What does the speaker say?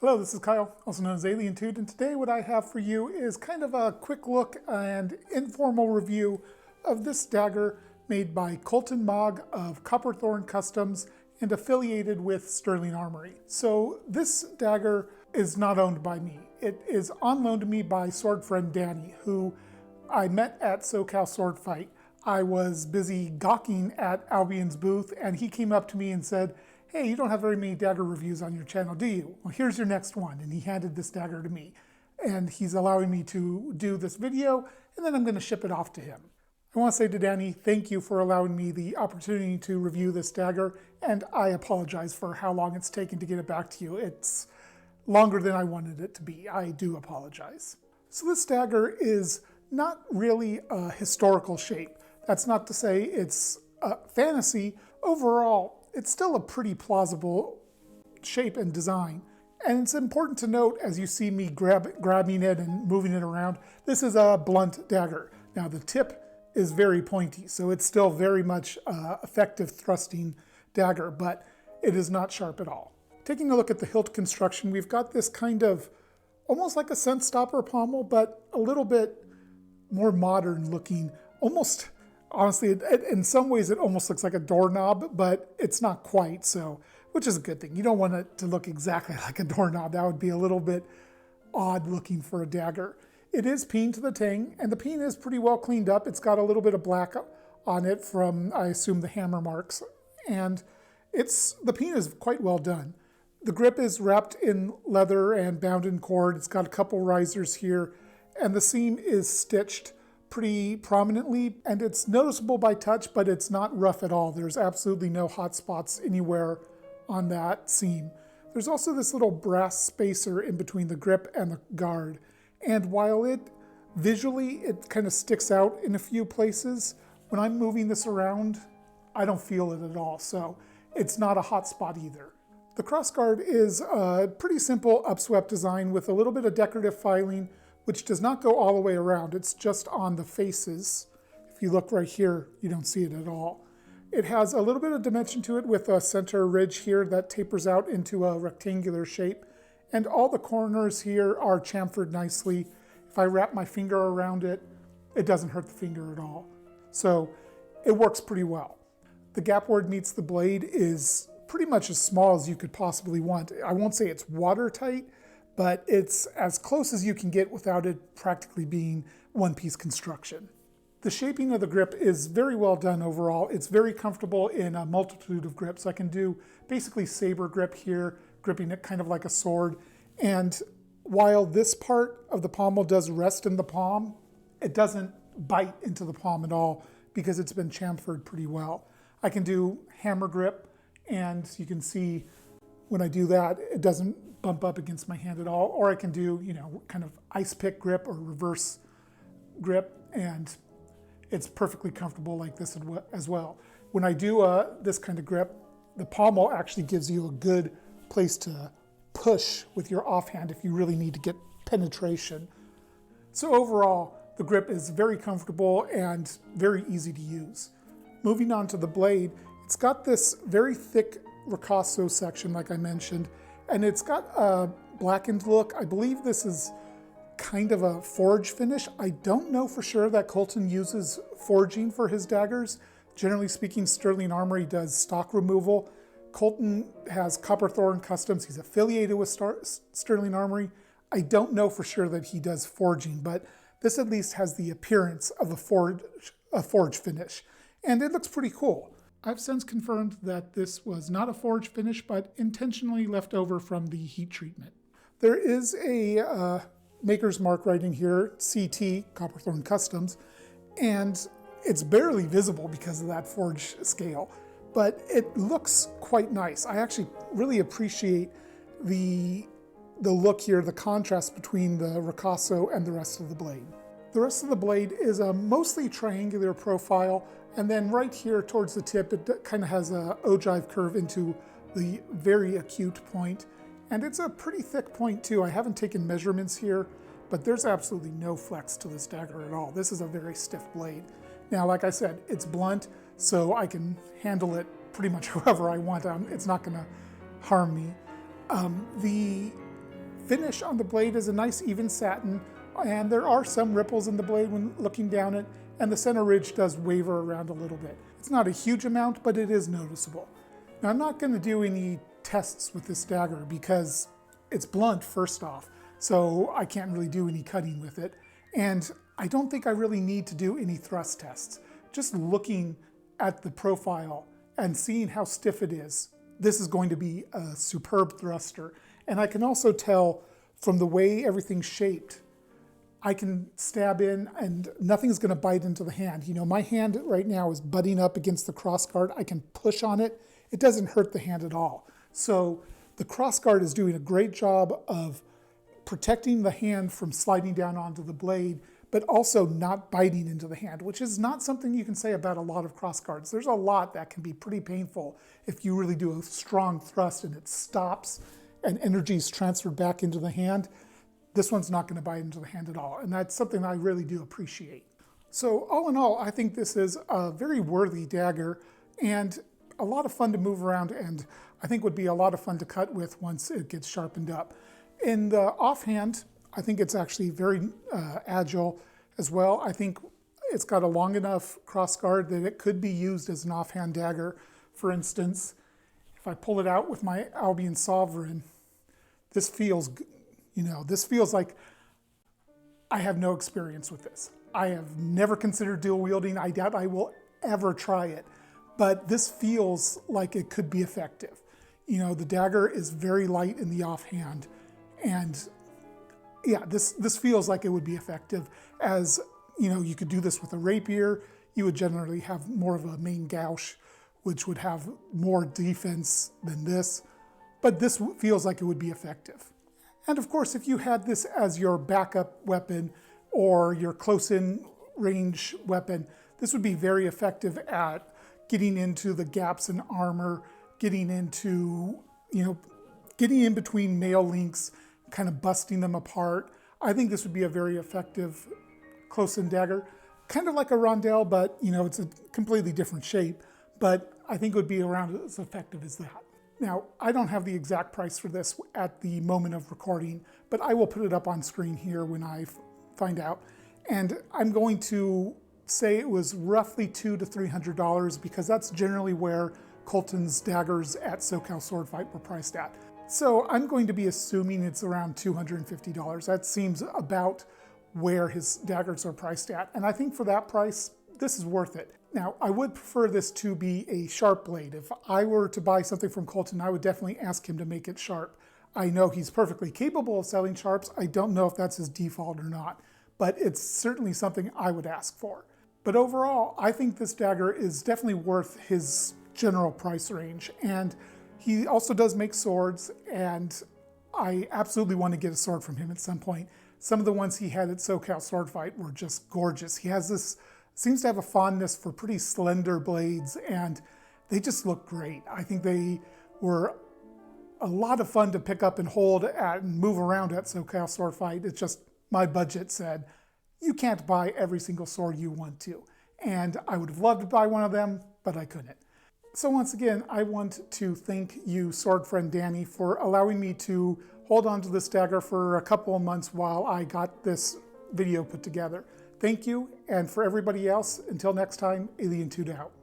Hello, this is Kyle, also known as Alien Toot, and today what I have for you is kind of a quick look and informal review of this dagger made by Colton Maag of Copperthorn Customs and affiliated with Sterling Armory. So this dagger is not owned by me. It is on loan to me by sword friend Danny, who I met at SoCal Swordfight. I was busy gawking at Albion's booth, and he came up to me and said, "Hey, you don't have very many dagger reviews on your channel, do you? Well, here's your next one." And he handed this dagger to me. And he's allowing me to do this video, and then I'm going to ship it off to him. I want to say to Danny, thank you for allowing me the opportunity to review this dagger, and I apologize for how long it's taken to get it back to you. It's longer than I wanted it to be. I do apologize. So this dagger is not really a historical shape. That's not to say it's fantasy. Overall, it's still a pretty plausible shape and design. And it's important to note, as you see me grabbing it and moving it around, this is a blunt dagger. Now the tip is very pointy, so it's still very much effective thrusting dagger, but it is not sharp at all. Taking a look at the hilt construction, we've got this kind of almost like a scent stopper pommel, but a little bit more modern looking, almost, honestly, in some ways it almost looks like a doorknob, but it's not quite, so, which is a good thing. You don't want it to look exactly like a doorknob. That would be a little bit odd looking for a dagger. It is peen to the tang, and the peen is pretty well cleaned up. It's got a little bit of black on it from, I assume, the hammer marks, and the peen is quite well done. The grip is wrapped in leather and bound in cord. It's got a couple risers here, and the seam is stitched pretty prominently, and it's noticeable by touch, but it's not rough at all. There's absolutely no hot spots anywhere on that seam. There's also this little brass spacer in between the grip and the guard, and while it kind of sticks out in a few places, when I'm moving this around, I don't feel it at all, so it's not a hot spot either. The crossguard is a pretty simple upswept design with a little bit of decorative filing, which does not go all the way around. It's just on the faces. If you look right here, you don't see it at all. It has a little bit of dimension to it with a center ridge here that tapers out into a rectangular shape. And all the corners here are chamfered nicely. If I wrap my finger around it, it doesn't hurt the finger at all. So it works pretty well. The gap where it meets the blade is pretty much as small as you could possibly want. I won't say it's watertight, but it's as close as you can get without it practically being one-piece construction. The shaping of the grip is very well done overall. It's very comfortable in a multitude of grips. I can do basically saber grip here, gripping it kind of like a sword. And while this part of the pommel does rest in the palm, it doesn't bite into the palm at all because it's been chamfered pretty well. I can do hammer grip, and you can see when I do that, it doesn't bump up against my hand at all. Or I can do, kind of ice pick grip or reverse grip, and it's perfectly comfortable like this as well. When I do this kind of grip, the pommel actually gives you a good place to push with your offhand if you really need to get penetration. So overall, the grip is very comfortable and very easy to use. Moving on to the blade, it's got this very thick ricasso section, like I mentioned, and it's got a blackened look. I believe this is kind of a forge finish. I don't know for sure that Colton uses forging for his daggers. Generally speaking, Sterling Armory does stock removal. Colton has Copperthorn Customs. He's affiliated with Sterling Armory. I don't know for sure that he does forging, but this at least has the appearance of a forge finish, and it looks pretty cool. I've since confirmed that this was not a forge finish, but intentionally left over from the heat treatment. There is a maker's mark right in here, CT, Copperthorn Customs, and it's barely visible because of that forge scale, but it looks quite nice. I actually really appreciate the look here, the contrast between the ricasso and the rest of the blade. The rest of the blade is a mostly triangular profile, and then right here towards the tip, it kind of has a ogive curve into the very acute point. And it's a pretty thick point too. I haven't taken measurements here, but there's absolutely no flex to this dagger at all. This is a very stiff blade. Now, like I said, it's blunt, so I can handle it pretty much however I want. It's not gonna harm me. The finish on the blade is a nice even satin, and there are some ripples in the blade when looking down it, and the center ridge does waver around a little bit. It's not a huge amount, but it is noticeable. Now, I'm not going to do any tests with this dagger because it's blunt first off, so I can't really do any cutting with it. And I don't think I really need to do any thrust tests. Just looking at the profile and seeing how stiff it is, this is going to be a superb thruster. And I can also tell from the way everything's shaped, I can stab in and nothing's going to bite into the hand. You know, my hand right now is butting up against the crossguard. I can push on it. It doesn't hurt the hand at all. So the crossguard is doing a great job of protecting the hand from sliding down onto the blade, but also not biting into the hand, which is not something you can say about a lot of crossguards. There's a lot that can be pretty painful if you really do a strong thrust and it stops and energy is transferred back into the hand. This one's not going to bite into the hand at all, and that's something I really do appreciate. So all in all, I think this is a very worthy dagger and a lot of fun to move around, and I think would be a lot of fun to cut with once it gets sharpened up. In the offhand, I think it's actually very agile as well. I think it's got a long enough crossguard that it could be used as an offhand dagger. For instance, if I pull it out with my Albion Sovereign, this feels, this feels like I have no experience with this. I have never considered dual wielding. I doubt I will ever try it, but this feels like it could be effective. You know, the dagger is very light in the offhand, and yeah, this feels like it would be effective. As you know, you could do this with a rapier. You would generally have more of a main gouge, which would have more defense than this, but this feels like it would be effective. And of course, if you had this as your backup weapon or your close-in range weapon, this would be very effective at getting into the gaps in armor, getting into, getting in between mail links, kind of busting them apart. I think this would be a very effective close-in dagger, kind of like a rondelle, but it's a completely different shape, but I think it would be around as effective as that. Now, I don't have the exact price for this at the moment of recording, but I will put it up on screen here when I find out. And I'm going to say it was roughly $200 to $300 because that's generally where Colton's daggers at SoCal Swordfight were priced at. So I'm going to be assuming it's around $250. That seems about where his daggers are priced at. And I think for that price, this is worth it. Now, I would prefer this to be a sharp blade. If I were to buy something from Colton, I would definitely ask him to make it sharp. I know he's perfectly capable of selling sharps. I don't know if that's his default or not, but it's certainly something I would ask for. But overall, I think this dagger is definitely worth his general price range. And he also does make swords, and I absolutely want to get a sword from him at some point. Some of the ones he had at SoCal Swordfight were just gorgeous. He has this, seems to have a fondness for pretty slender blades, and they just look great. I think they were a lot of fun to pick up and hold at and move around at SoCal Swordfight. It's just my budget said, you can't buy every single sword you want to. And I would have loved to buy one of them, but I couldn't. So once again, I want to thank you, sword friend Danny, for allowing me to hold on to this dagger for a couple of months while I got this video put together. Thank you, and for everybody else, until next time, Alien 2 out.